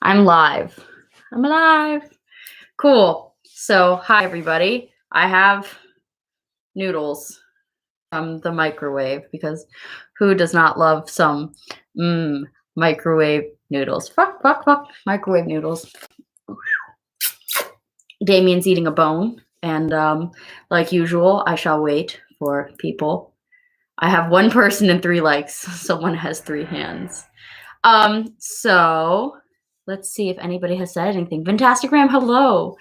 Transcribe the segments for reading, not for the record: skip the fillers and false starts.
I'm live. I'm alive. Cool. So, hi everybody. I have noodles from the microwave because who does not love some microwave noodles? Fuck, fuck, fuck. Microwave noodles. Damian's eating a bone, and like usual, I shall wait for people. I have one person and 3 likes. Someone has 3 hands. So let's see if anybody has said anything. Fantastic Ram, hello.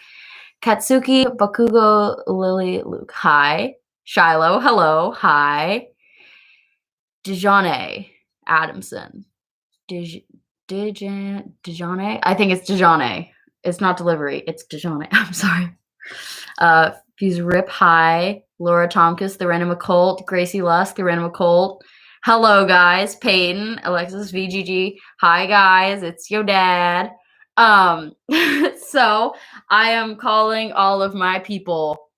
Katsuki, Bakugo, Lily, Luke, hi. Shiloh, hello, hi. Dejane Adamson. Dejane? I think it's Dejane. It's not delivery, it's Dejane. I'm sorry. Fuse Rip, hi. Laura Tomkis, the Random Occult. Gracie Lusk, the Random Occult. Hello, guys. Peyton, Alexis VGG. Hi, guys. It's your dad. So I am calling all of my people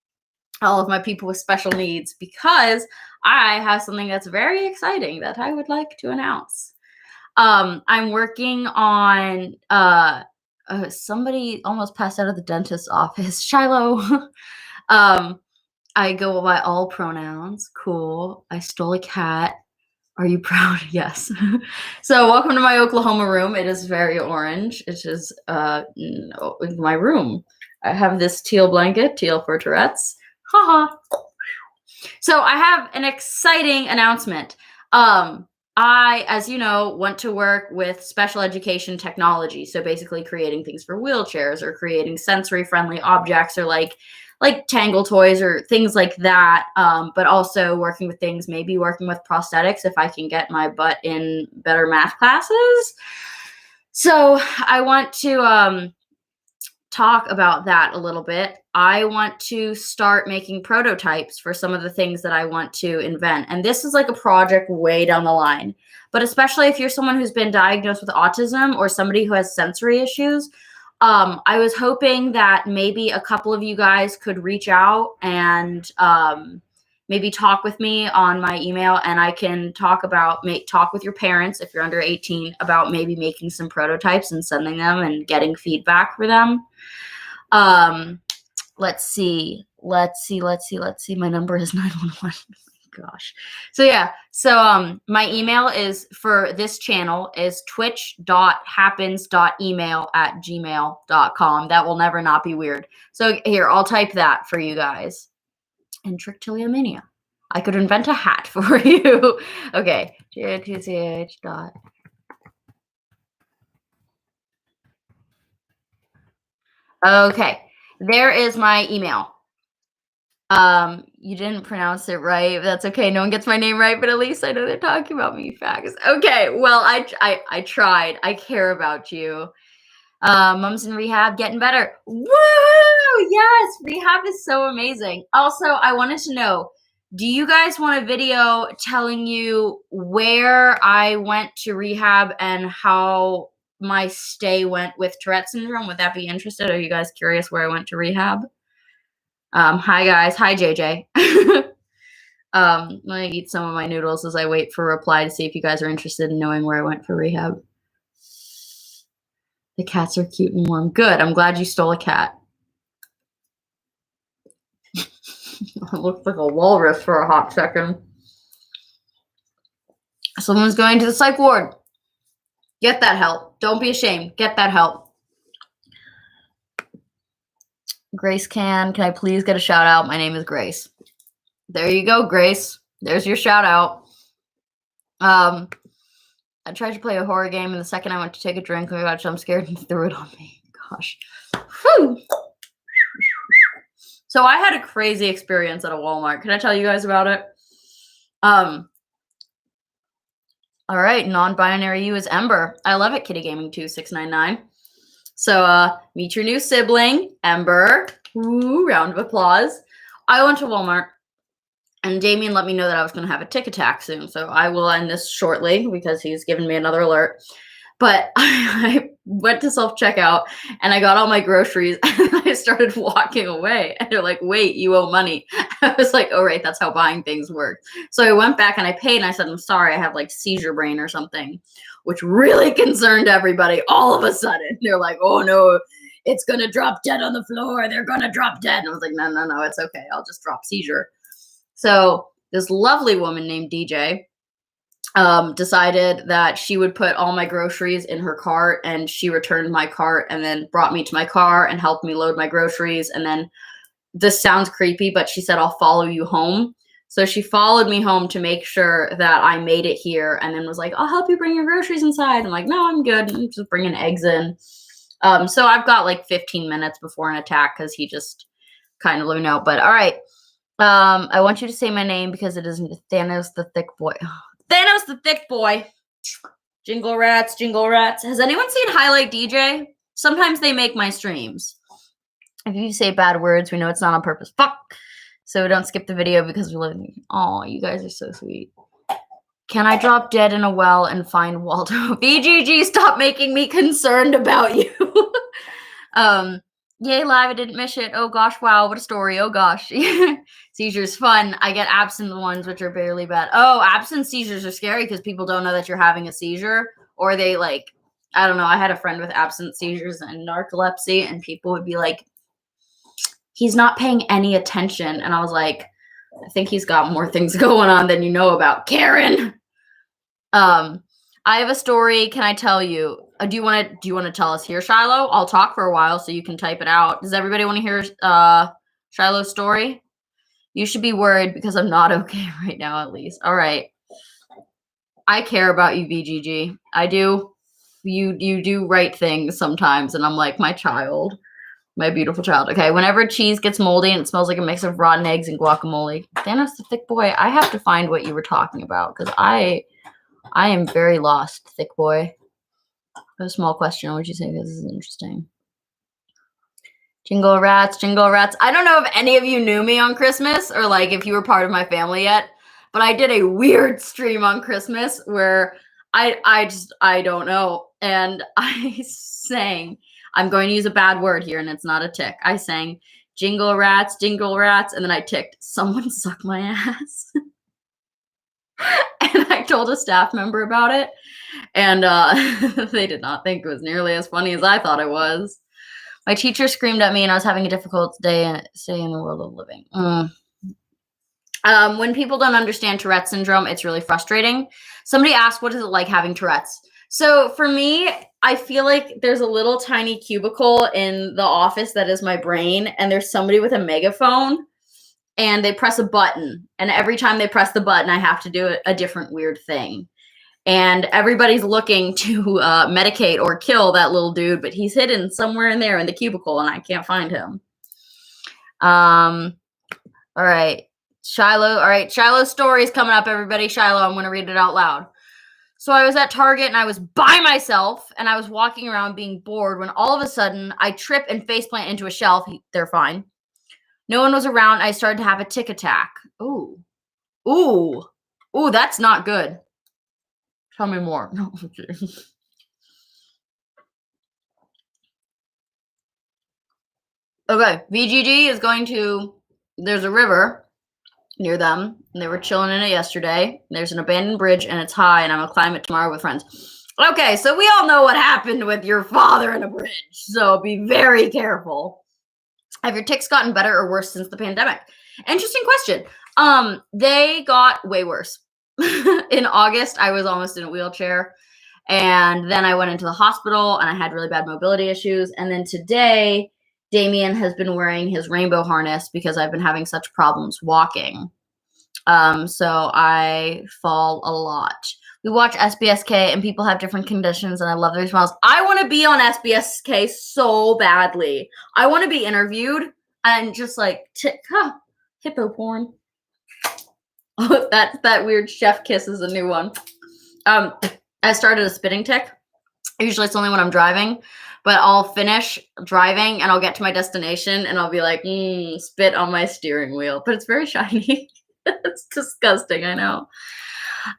with special needs because I have something that's very exciting that I would like to announce. I'm working on somebody almost passed out of the dentist's office. Shiloh. I go by all pronouns. Cool. I stole a cat. Are you proud? Yes. So welcome to my Oklahoma room. It is very orange. It is my room. I have this teal blanket, teal for Tourette's. Haha. So I have an exciting announcement. I, as you know, want to work with special education technology. So basically creating things for wheelchairs or creating sensory friendly objects or like Tangle toys or things like that. But also working with things, maybe working with prosthetics if I can get my butt in better math classes. So I want to talk about that a little bit. I want to start making prototypes for some of the things that I want to invent. And this is like a project way down the line. But especially if you're someone who's been diagnosed with autism or somebody who has sensory issues, I was hoping that maybe a couple of you guys could reach out and maybe talk with me on my email, and I can talk with your parents if you're under 18 about maybe making some prototypes and sending them and getting feedback for them. Let's see. My number is 911. Gosh. So yeah. So my email is for this channel is twitch.happens.email@gmail.com. That will never not be weird. So here, I'll type that for you guys. And Trichtilia Mania. I could invent a hat for you. Okay. GTCH dot. Okay. There is my email. You didn't pronounce it right. That's okay. No one gets my name right, but at least I know they're talking about me. Facts. Okay. Well, I tried. I care about you. Mom's in rehab, getting better. Woo! Yes, rehab is so amazing. Also, I wanted to know, do you guys want a video telling you where I went to rehab and how my stay went with Tourette syndrome? Would that be interested? Are you guys curious where I went to rehab? Hi guys. Hi JJ. Let me eat some of my noodles as I wait for a reply to see if you guys are interested in knowing where I went for rehab. The cats are cute and warm. Good. I'm glad you stole a cat. I looked like a walrus for a hot second. Someone's going to the psych ward. Get that help. Don't be ashamed. Get that help. Grace can I please get a shout out? My name is Grace. There you go, Grace. There's your shout out. I tried to play a horror game, and the second I went to take a drink, I got jump scared and threw it on me. Gosh. Whew. So I had a crazy experience at a Walmart. Can I tell you guys about it? All right, non-binary you is Ember. I love it, Kitty Gaming 2699. So meet your new sibling, Ember. Ooh, round of applause. I went to Walmart, and Damian let me know that I was going to have a tick attack soon. So I will end this shortly because he's given me another alert. But I went to self-checkout and I got all my groceries and I started walking away. And they're like, wait, you owe money. I was like, oh, right, that's how buying things work. So I went back and I paid and I said, I'm sorry, I have like seizure brain or something, which really concerned everybody all of a sudden. They're like, oh no, it's going to drop dead on the floor. They're going to drop dead. And I was like, no, it's okay. I'll just drop seizure. So this lovely woman named DJ decided that she would put all my groceries in her cart, and she returned my cart and then brought me to my car and helped me load my groceries. And then, this sounds creepy, but she said, I'll follow you home. So she followed me home to make sure that I made it here, and then was like, I'll help you bring your groceries inside. I'm like, no, I'm good. I'm just bringing eggs in. So I've got like 15 minutes before an attack because he just kind of let me know. But all right. I want you to say my name because it is Thanos the Thick Boy. Thanos the Thick Boy. Jingle rats, jingle rats. Has anyone seen Highlight DJ? Sometimes they make my streams. If you say bad words, we know it's not on purpose. Fuck. So don't skip the video because we live in. Oh, you guys are so sweet. Can I drop dead in a well and find Waldo? BGG, stop making me concerned about you. Yay, live, I didn't miss it. Oh gosh, wow, what a story. Oh gosh. Seizures, fun. I get absent ones, which are barely bad. Oh, absent seizures are scary because people don't know that you're having a seizure. Or they like, I don't know, I had a friend with absent seizures and narcolepsy, and people would be like, he's not paying any attention. And I was like, I think he's got more things going on than you know about, Karen. I have a story. Can I tell you? Do you want to tell us here, Shiloh? I'll talk for a while so you can type it out. Does everybody want to hear Shiloh's story? You should be worried because I'm not okay right now, at least. All right. I care about you, VGG. I do. You do right things sometimes, and I'm like, my child. My beautiful child. Okay, whenever cheese gets moldy and it smells like a mix of rotten eggs and guacamole. Thanos the Thick Boy, I have to find what you were talking about because I am very lost, thick boy. A small question. What would you say? This is interesting. Jingle rats, jingle rats. I don't know if any of you knew me on Christmas or like if you were part of my family yet, but I did a weird stream on Christmas where I don't know. And I sang, I'm going to use a bad word here and it's not a tick. I sang jingle rats, and then I ticked, someone suck my ass. And I told a staff member about it, and they did not think it was nearly as funny as I thought it was. My teacher screamed at me, and I was having a difficult day staying in the world of living. When people don't understand Tourette syndrome, it's really frustrating. Somebody asked, what is it like having Tourette's? So for me, I feel like there's a little tiny cubicle in the office that is my brain, and there's somebody with a megaphone. And they press a button, and every time they press the button, I have to do a different weird thing. And everybody's looking to medicate or kill that little dude, but he's hidden somewhere in there in the cubicle, and I can't find him. All right, Shiloh. All right, Shiloh's story is coming up, everybody. Shiloh, I'm going to read it out loud. So I was at Target, and I was by myself, and I was walking around being bored when all of a sudden I trip and faceplant into a shelf. They're fine. No one was around. I started to have a tick attack. Ooh, that's not good. Tell me more. No, okay, VGG is going to, there's a river near them, and they were chilling in it yesterday. There's an abandoned bridge, and it's high, and I'm going to climb it tomorrow with friends. Okay, so we all know what happened with your father in a bridge, so be very careful. Have your ticks gotten better or worse since the pandemic? Interesting question. They got way worse. In August, I was almost in a wheelchair. And then I went into the hospital and I had really bad mobility issues. And then today, Damian has been wearing his rainbow harness because I've been having such problems walking. So I fall a lot. We watch SBSK and people have different conditions and I love their smiles. I want to be on SBSK so badly. I want to be interviewed and just like hippo porn. Oh, that weird chef kiss is a new one. I started a spitting tick. Usually it's only when I'm driving, but I'll finish driving and I'll get to my destination and I'll be like, spit on my steering wheel, but it's very shiny. It's disgusting, I know.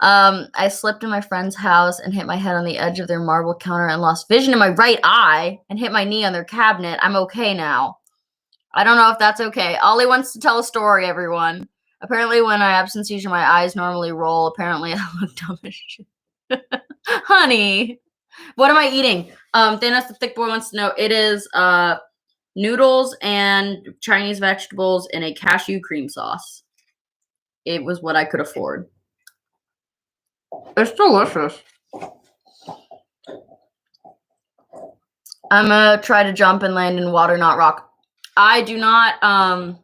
I slipped in my friend's house and hit my head on the edge of their marble counter and lost vision in my right eye and hit my knee on their cabinet. I'm okay now. I don't know if that's okay. Ollie wants to tell a story, everyone. Apparently, when I absent seizure, my eyes normally roll. Apparently, I look dumb as shit. Honey, what am I eating? Thanos the Thick Boy wants to know. It is noodles and Chinese vegetables in a cashew cream sauce. It was what I could afford. It's delicious. I'm gonna try to jump and land in water, not rock. I do not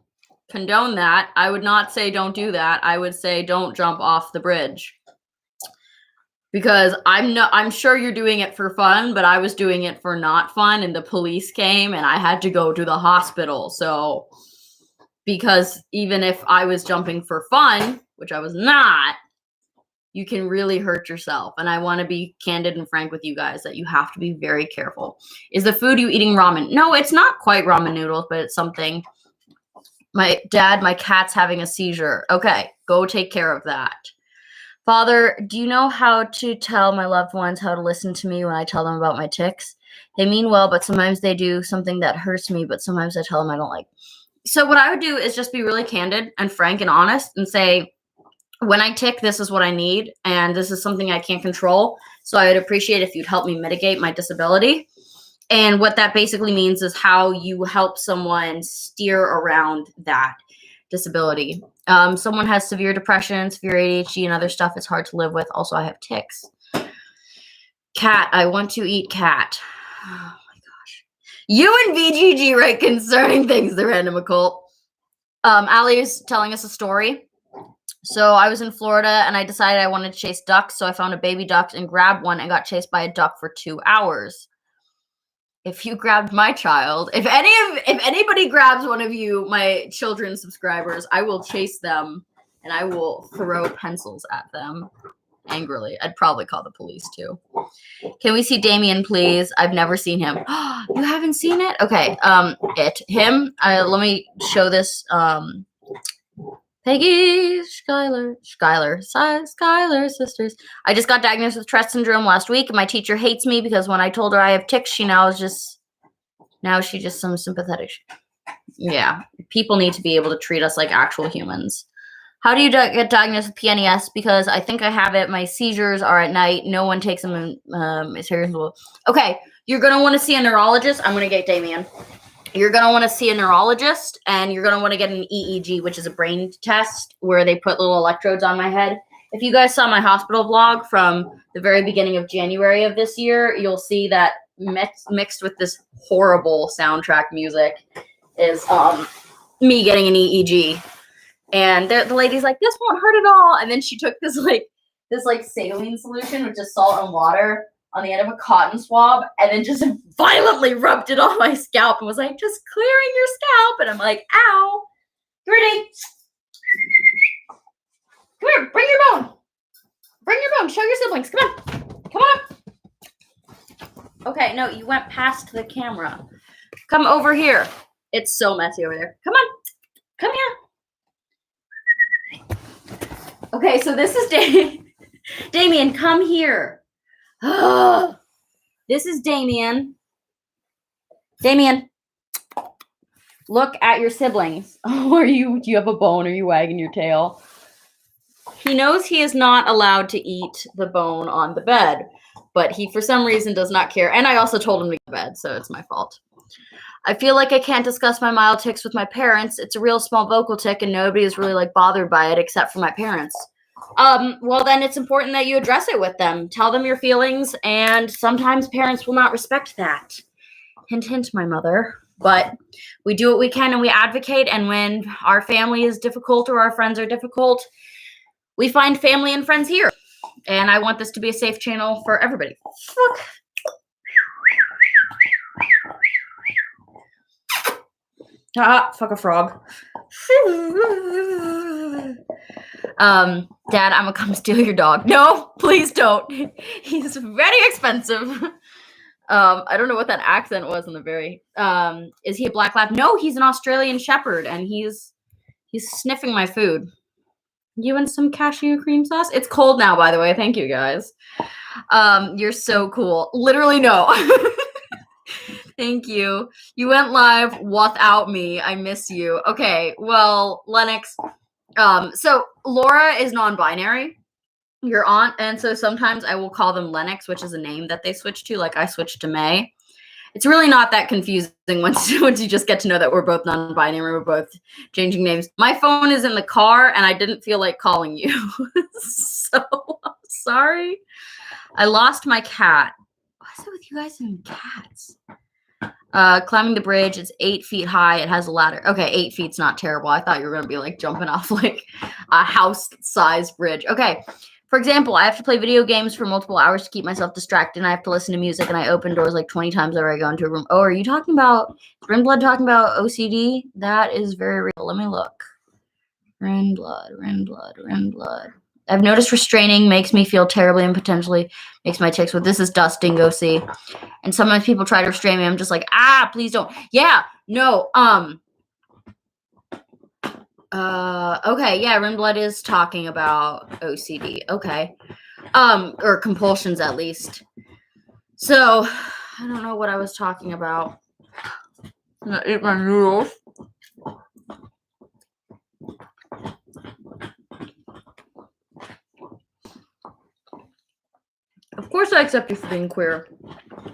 condone that. I would not say don't do that. I would say don't jump off the bridge. Because I'm sure you're doing it for fun, but I was doing it for not fun, and the police came and I had to go to the hospital. So, because even if I was jumping for fun, which I was not, you can really hurt yourself. And I want to be candid and frank with you guys that you have to be very careful. Is the food you eating ramen? No, it's not quite ramen noodles, but it's something. My cat's having a seizure. Okay, go take care of that. Father, do you know how to tell my loved ones how to listen to me when I tell them about my tics? They mean well, but sometimes they do something that hurts me, but sometimes I tell them I don't like. So what I would do is just be really candid and frank and honest and say, when I tic, this is what I need, and this is something I can't control. So I would appreciate if you'd help me mitigate my disability. And what that basically means is how you help someone steer around that disability. Someone has severe depression, severe ADHD, and other stuff it's hard to live with. Also, I have tics. Cat, I want to eat cat. Oh my gosh. You and VGG write concerning things, the random occult. Allie is telling us a story. So I was in Florida and I decided I wanted to chase ducks. So I found a baby duck and grabbed one and got chased by a duck for 2 hours. If you grabbed my child, if anybody grabs one of you, my children's subscribers, I will chase them and I will throw pencils at them angrily. I'd probably call the police too. Can we see Damian, please? I've never seen him. You haven't seen it? Okay. Let me show this. Peggy, Skylar sisters. I just got diagnosed with Tourette syndrome last week, and my teacher hates me because when I told her I have tics, now she's just some sympathetic. Yeah, people need to be able to treat us like actual humans. How do you get diagnosed with PNES? Because I think I have it. My seizures are at night. No one takes them seriously. Okay, you're gonna want to see a neurologist. I'm gonna get Damian. You're going to want to see a neurologist, and you're going to want to get an EEG, which is a brain test where they put little electrodes on my head. If you guys saw my hospital vlog from the very beginning of January of this year, you'll see that mixed with this horrible soundtrack music is me getting an EEG. And the lady's like, this won't hurt at all. And then she took this saline solution, which is salt and water, on the end of a cotton swab, and then just violently rubbed it on my scalp and was like, just clearing your scalp. And I'm like, ow. Come here, Nate. Come here, bring your bone. Bring your bone. Show your siblings. Come on. Come on. Okay, no, you went past the camera. Come over here. It's so messy over there. Come on. Come here. Okay, so this is Damian, come here. This is Damian. Damian, look at your siblings. Do you have a bone? Are you wagging your tail? He knows he is not allowed to eat the bone on the bed, but he, for some reason, does not care. And I also told him to go to bed, so it's my fault. I feel like I can't discuss my mild tics with my parents. It's a real small vocal tic, and nobody is really bothered by it except for my parents. Well, then it's important that you address it with them. Tell them your feelings, and sometimes parents will not respect that. Hint, hint, my mother. But we do what we can, and we advocate, and when our family is difficult or our friends are difficult, we find family and friends here. And I want this to be a safe channel for everybody. Fuck a frog. Dad, I'm gonna come steal your dog. No, please don't. He's very expensive. I don't know what that accent was in the very. Is he a black lab? No, he's an Australian Shepherd, and he's sniffing my food. You and some cashew cream sauce? It's cold now, by the way. Thank you, guys. You're so cool. Literally, no. Thank you. You went live without me. I miss you. Okay, well, Lennox. So Laura is non-binary, your aunt, and so sometimes I will call them Lennox, which is a name that they switched to. Like I switched to May. It's really not that confusing once you just get to know that we're both non-binary, we're both changing names. My phone is in the car, and I didn't feel like calling you, so I'm sorry. I lost my cat. What's it with you guys and cats? Climbing the bridge. It's 8 feet high. It has a ladder. Okay, 8 feet's not terrible. I thought you were gonna be like jumping off like a house-sized bridge. Okay. For example, I have to play video games for multiple hours to keep myself distracted, and I have to listen to music, and I open doors like 20 times whenever I go into a room. Oh, are you talking about Rinblood talking about OCD? That is very real. Let me look. Rinblood. I've noticed restraining makes me feel terribly and potentially makes my tics. Well, this is dust, dingo, see. And sometimes people try to restrain me. I'm just like, please don't. Yeah, no, okay, yeah, Rinblood is talking about OCD. Okay. Or compulsions at least. So, I don't know what I was talking about. I'm gonna eat my noodles. Of course I accept you for being queer.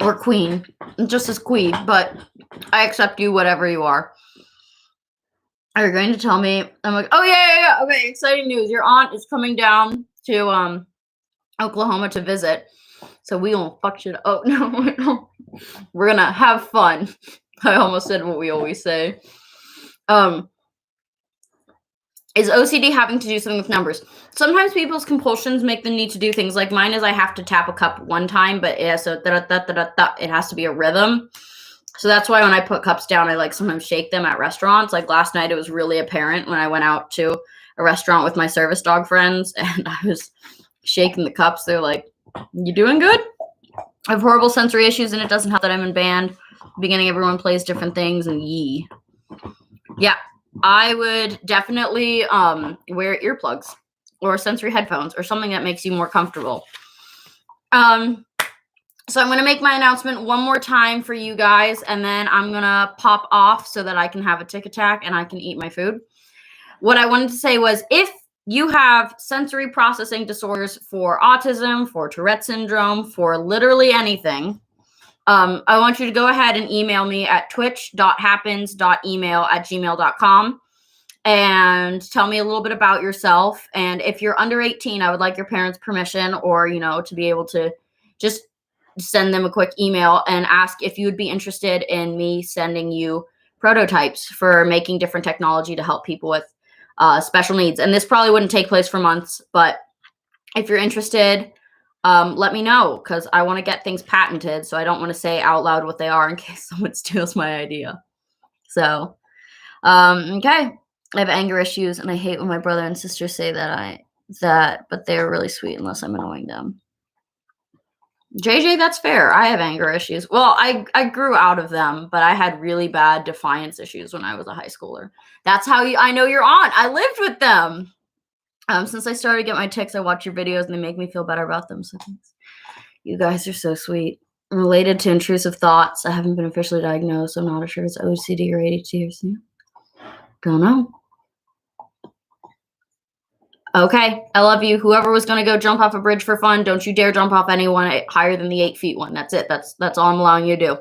Or queen. Just as queen, but I accept you whatever you are. Are you going to tell me? I'm like, oh yeah. Okay, exciting news. Your aunt is coming down to Oklahoma to visit. So we won't fuck shit up. Oh no. We're gonna have fun. I almost said what we always say. Is OCD having to do something with numbers? Sometimes people's compulsions make them need to do things. Like mine is I have to tap a cup one time, but it has to, it has to be a rhythm. So that's why when I put cups down, I like sometimes shake them at restaurants. Like last night, it was really apparent when I went out to a restaurant with my service dog friends and I was shaking the cups. They're like, you doing good? I have horrible sensory issues and it doesn't help that I'm in band. Beginning, everyone plays different things and yee. Yeah, I would definitely wear earplugs or sensory headphones or something that makes you more comfortable. So I'm going to make my announcement one more time for you guys, and then I'm going to pop off so that I can have a tic tac and I can eat my food. What I wanted to say was if you have sensory processing disorders for autism, for Tourette syndrome, for literally anything, I want you to go ahead and email me at twitch.happens.email@gmail.com and tell me a little bit about yourself. And if you're under 18, I would like your parents' permission or, to be able to just send them a quick email and ask if you would be interested in me sending you prototypes for making different technology to help people with special needs. And this probably wouldn't take place for months, but if you're interested, let me know because I want to get things patented. So I don't want to say out loud what they are in case someone steals my idea. So, okay. I have anger issues and I hate when my brother and sister say but they're really sweet unless I'm annoying them. JJ, that's fair. I have anger issues. Well, I grew out of them, but I had really bad defiance issues when I was a high schooler. That's how I know your aunt. I lived with them. Since I started to get my tics, I watch your videos and they make me feel better about them. So thanks. You guys are so sweet. Related to intrusive thoughts. I haven't been officially diagnosed. So I'm not sure if it's OCD or ADHD. Don't know. Okay, I love you. Whoever was going to go jump off a bridge for fun, don't you dare jump off anyone higher than the 8 feet one. That's it. That's all I'm allowing you to do.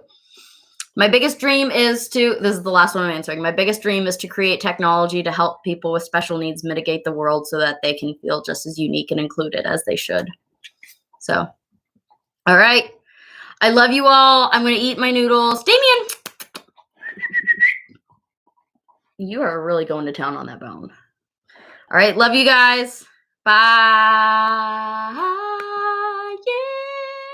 My biggest dream is this is the last one I'm answering. My biggest dream is to create technology to help people with special needs mitigate the world so that they can feel just as unique and included as they should. So, all right. I love you all. I'm going to eat my noodles. Damian! You are really going to town on that bone. All right. Love you guys. Bye.